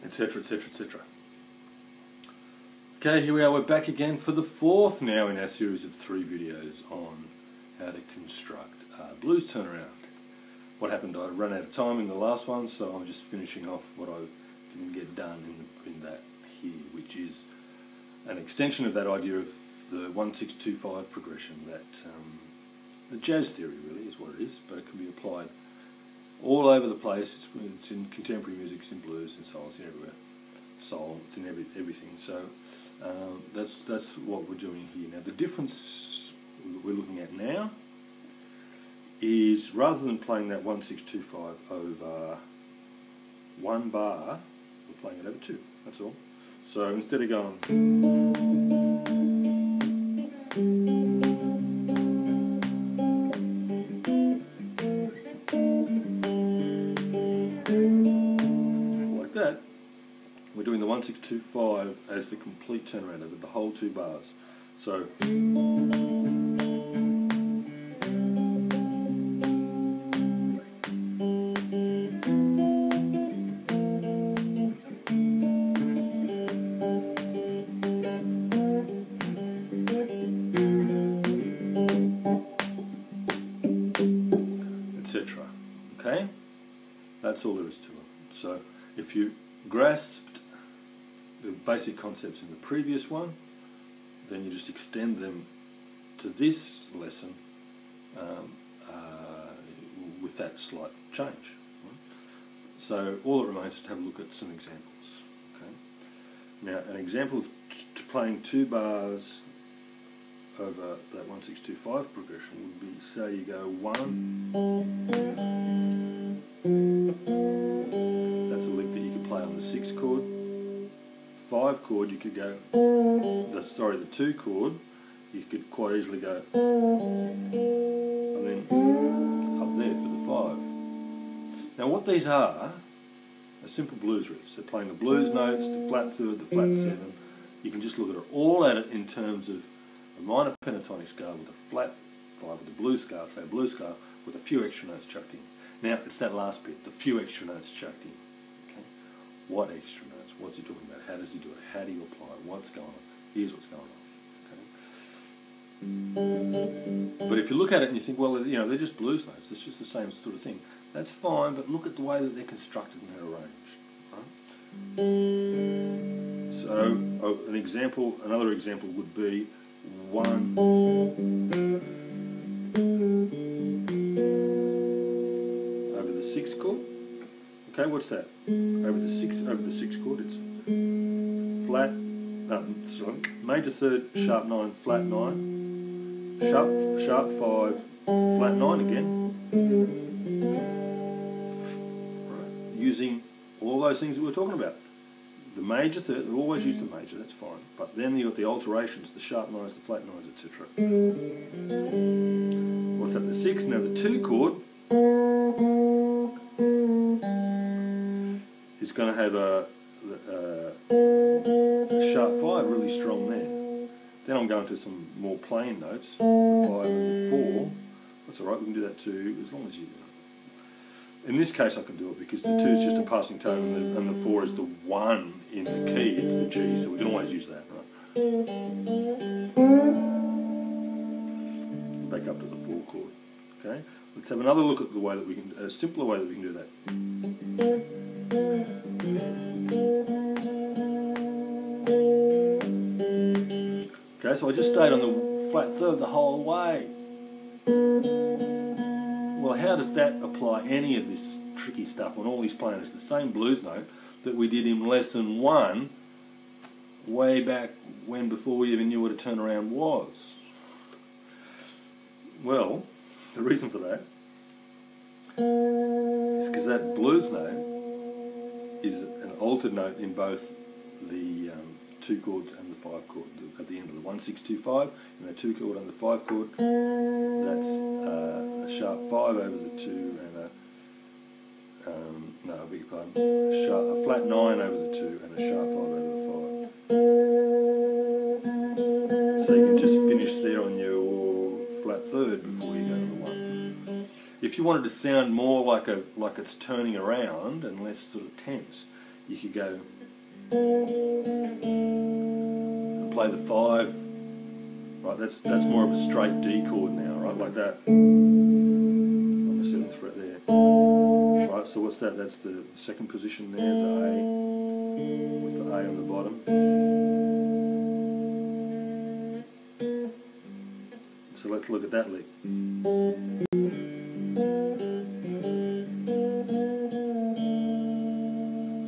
Etc, etc, etc. Okay, here we are, we're back again for the fourth now in our series of 3 videos on how to construct a blues turnaround. What happened, I ran out of time in the last one, so I'm just finishing off what I didn't get done in that here, which is an extension of that idea of the 1-6-2-5 progression, that the jazz theory really is what it is, but it can be applied all over the place. It's in contemporary music, it's in blues, in soul, it's in everywhere. Soul, it's in everything. So that's what we're doing here. Now the difference that we're looking at now is, rather than playing that 1-6-2-5 over 1 bar, we're playing it over 2, that's all. So instead of going like that, we're doing the 1-6-2-5 as the complete turnaround over the whole 2 bars. So etc. Okay? That's all there is to it. So if you grasped the basic concepts in the previous one, then you just extend them to this lesson with that slight change. So all that remains is to have a look at some examples. Okay? Now an example of playing 2 bars over that 1-6-2-5 progression would be, say you go 1, that's a lick that you could play on the 6 chord, 5 chord you could go, the 2 chord, you could quite easily go, and then up there for the 5. Now what these are simple blues riffs. They're playing the blues notes, the flat third, the flat 7. You can just look at it all at it in terms of a minor pentatonic scale with a flat 5 with a blues scale, say a blues scale, with a few extra notes chucked in. Now it's that last bit, the few extra notes chucked in. Okay? What extra notes? What's he talking about? How does he do it? How do you apply it? What's going on? Here's what's going on. Okay? But if you look at it and you think, well, you know, they're just blues notes, it's just the same sort of thing. That's fine, but look at the way that they're constructed and they're arranged. Right? So an example, another example would be 1 over the 6 chord. Okay, what's that? Over the 6 chord, it's flat, major third, sharp 9, flat 9, sharp 5, flat 9 again. Right. Using all those things that we're talking about. The major third, we always use the major, that's fine. But then you've got the alterations, the sharp 9s, the flat 9s, etc. What's that? The 6, now the 2 chord is going to have a sharp 5 really strong there. Then I'm going to some more plain notes, the 5 and the 4. That's alright, we can do that too, as long as you... In this case I can do it because the 2 is just a passing tone and the 4 is the 1 in the key, it's the G, so we can always use that, right? Back up to the 4 chord. Okay? Let's have another look at the way that we can, a simpler way that we can do that. Okay, so I just stayed on the flat third the whole way. Well, how does that apply any of this tricky stuff when all he's playing is the same blues note that we did in lesson 1 way back when, before we even knew what a turnaround was? Well, the reason for that is because that blues note is an altered note in both the 2 chords and the 5 chord. At the end of the 1-6-2-5, in the 2 chord and the 5 chord, that's a sharp 5 over the 2 and a a flat 9 over the 2 and a sharp 5 over the 5. So you can just finish there on your flat third before you go to the 1. If you wanted to sound more like it's turning around and less sort of tense, you could go and play the 5. Right, that's more of a straight D chord now, right, like that on the 7th fret there. Right, so what's that? That's the second position there, the A, with the A on the bottom. So let's look at that lick.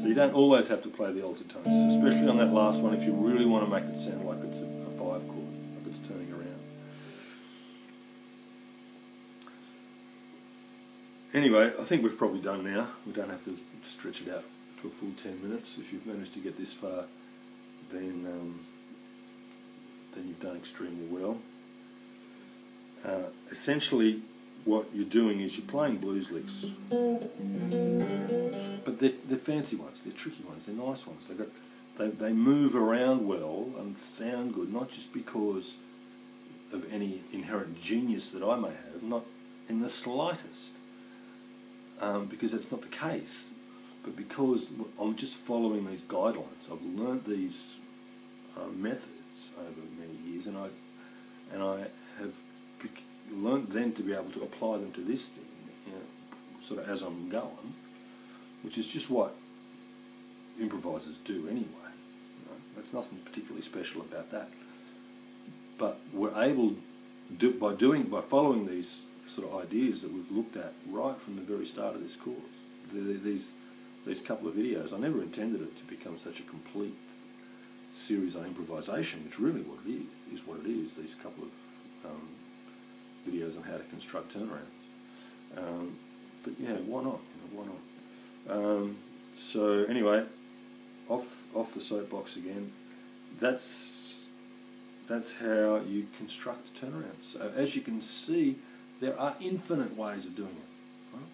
So you don't always have to play the altered tones, especially on that last one if you really want to make it sound like it's a 5 chord, like it's turning around. Anyway, I think we've probably done now. We don't have to stretch it out to a full 10 minutes. If you've managed to get this far, then you've done extremely well. Essentially, what you're doing is you're playing blues licks, but they're fancy ones, they're tricky ones, they're nice ones. They move around well and sound good, not just because of any inherent genius that I may have, not in the slightest, because that's not the case, but because I'm just following these guidelines. I've learnt these methods over many years, and I have learnt then to be able to apply them to this thing, you know, sort of as I'm going, which is just what improvisers do anyway. You know, there's nothing particularly special about that. But we're able, by following these sort of ideas that we've looked at right from the very start of this course, these couple of videos, I never intended it to become such a complete series on improvisation, which really what it is what it is, these couple of videos on how to construct turnarounds. But yeah, why not? You know, why not? So anyway, off the soapbox again. That's how you construct turnarounds. So as you can see, there are infinite ways of doing it. Right?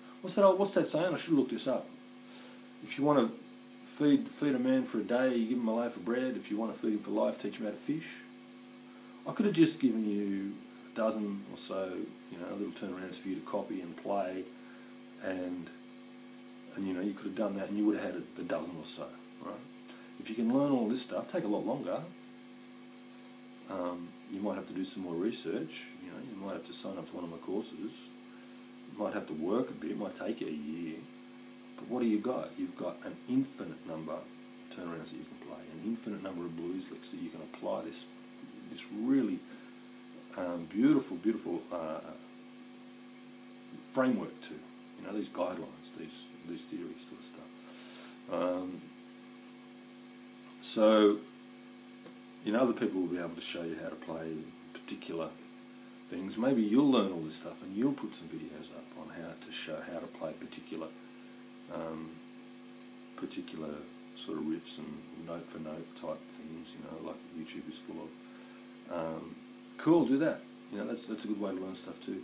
What's that saying? I should have looked this up. If you want to feed a man for a day, you give him a loaf of bread. If you want to feed him for life, teach him how to fish. I could have just given you a dozen or so, you know, little turnarounds for you to copy and play, and you know, you could have done that, and you would have had a dozen or so, right? If you can learn all this stuff, take a lot longer. You might have to do some more research. You know, you might have to sign up to one of my courses. You might have to work a bit. It might take you a year. But what do you got? You've got an infinite number of turnarounds that you can play, an infinite number of blues licks that you can apply this really beautiful framework to. You know, these guidelines, these theories, sort of stuff. So, you know, other people will be able to show you how to play particular things. Maybe you'll learn all this stuff and you'll put some videos up on how to show how to play particular sort of riffs and note for note type things, you know, like YouTube is full of. Cool, do that. You know, that's a good way to learn stuff too.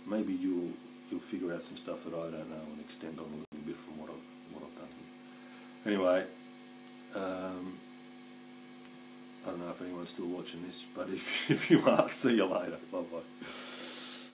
Maybe you'll figure out some stuff that I don't know and extend on a little bit from what I've done here. Anyway, I don't know if anyone's still watching this, but if you are, see you later. Bye bye.